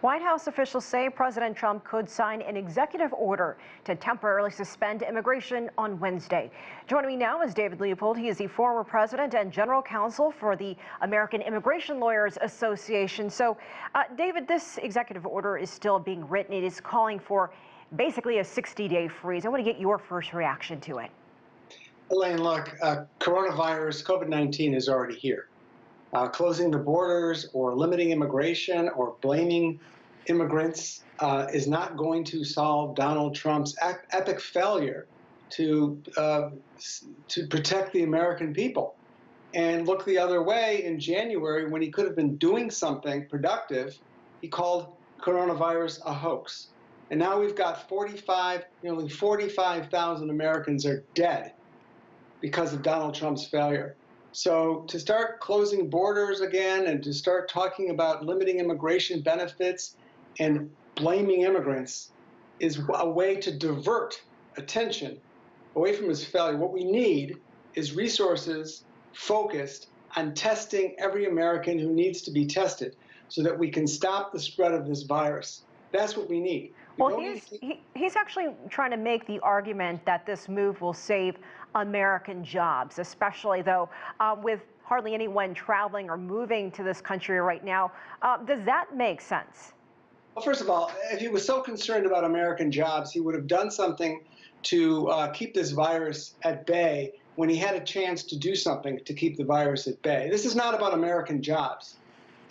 White House officials say President Trump could sign an executive order to temporarily suspend immigration on Wednesday. Joining me now is David Leopold. He is the former president and general counsel for the American Immigration Lawyers Association. So, David, this executive order is still being written. It is calling for basically a 60-day freeze. I want to get your first reaction to it. Elaine, look, coronavirus, COVID-19 is already here. Closing the borders or limiting immigration or blaming immigrants is not going to solve Donald Trump's epic failure to protect the American people. And look the other way, in January, when he could have been doing something productive, he called coronavirus a hoax. And now we've got nearly 45,000 Americans are dead because of Donald Trump's failure. So to start closing borders again and to start talking about limiting immigration benefits and blaming immigrants is a way to divert attention away from his failure. What we need is resources focused on testing every American who needs to be tested so that we can stop the spread of this virus. That's what we need. Well, he's actually trying to make the argument that this move will save American jobs, especially though with hardly anyone traveling or moving to this country right now. Does that make sense? Well, first of all, if he was so concerned about American jobs, he would have done something to keep this virus at bay when he had a chance to do something to keep the virus at bay. This is not about American jobs.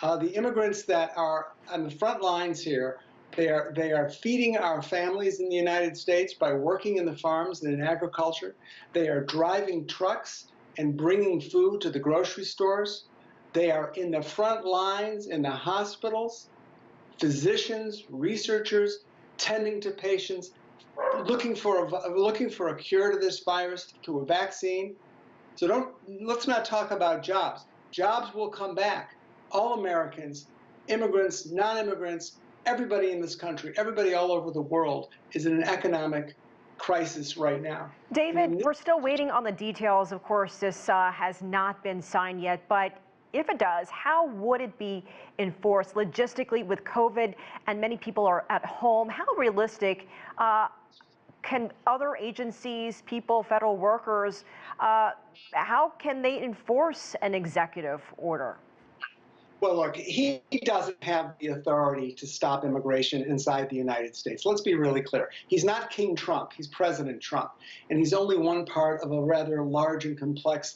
The immigrants that are on the front lines here, they are feeding our families in the United States by working in the farms and in agriculture. They are driving trucks and bringing food to the grocery stores. They are in the front lines in the hospitals, physicians, researchers, tending to patients, looking for a cure to this virus, to a vaccine. So let's not talk about jobs. Jobs will come back. All Americans, immigrants, non-immigrants, everybody in this country, everybody all over the world is in an economic crisis right now. David, we're still waiting on the details. Of course, this has not been signed yet, but if it does, how would it be enforced logistically with COVID and many people are at home? How realistic can other agencies, people, federal workers, how can they enforce an executive order? Well, look, he doesn't have the authority to stop immigration inside the United States. Let's be really clear. He's not King Trump. He's President Trump. And he's only one part of a rather large and complex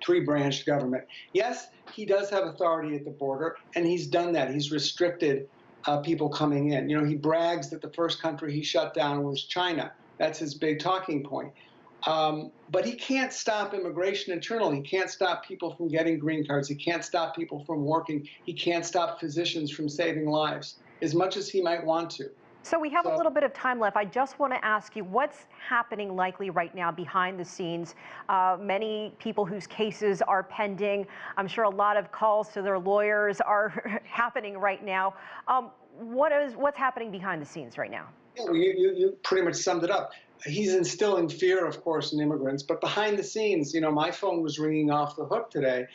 three-branch government. Yes, he does have authority at the border, and he's done that. He's restricted people coming in. You know, he brags that the first country he shut down was China. That's his big talking point. But he can't stop immigration internally. He can't stop people from getting green cards. He can't stop people from working. He can't stop physicians from saving lives, as much as he might want to. So we have a little bit of time left. I just want to ask you, what's happening likely right now behind the scenes? Many people whose cases are pending. I'm sure a lot of calls to their lawyers are happening right now. What's happening behind the scenes right now? Yeah, well, you pretty much summed it up. He's instilling fear, of course, in immigrants. But behind the scenes, you know, my phone was ringing off the hook today,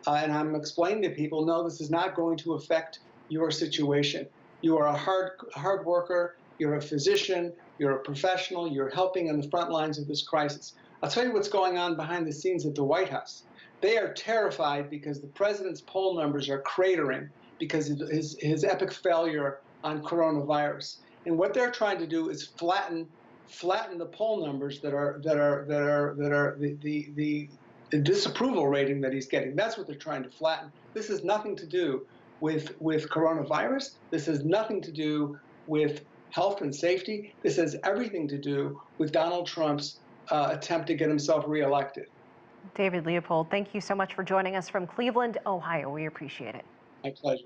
and I'm explaining to people, no, this is not going to affect your situation. You are a hard worker. You're a physician. You're a professional. You're helping on the front lines of this crisis. I'll tell you what's going on behind the scenes at the White House. They are terrified because the president's poll numbers are cratering because of his epic failure on coronavirus. And what they're trying to do is flatten the poll numbers that are the disapproval rating that he's getting. That's what they're trying to flatten. This has nothing to do with coronavirus. This has nothing to do with health and safety. This has everything to do with Donald Trump's attempt to get himself reelected. David Leopold, thank you so much for joining us from Cleveland, Ohio. We appreciate it. My pleasure.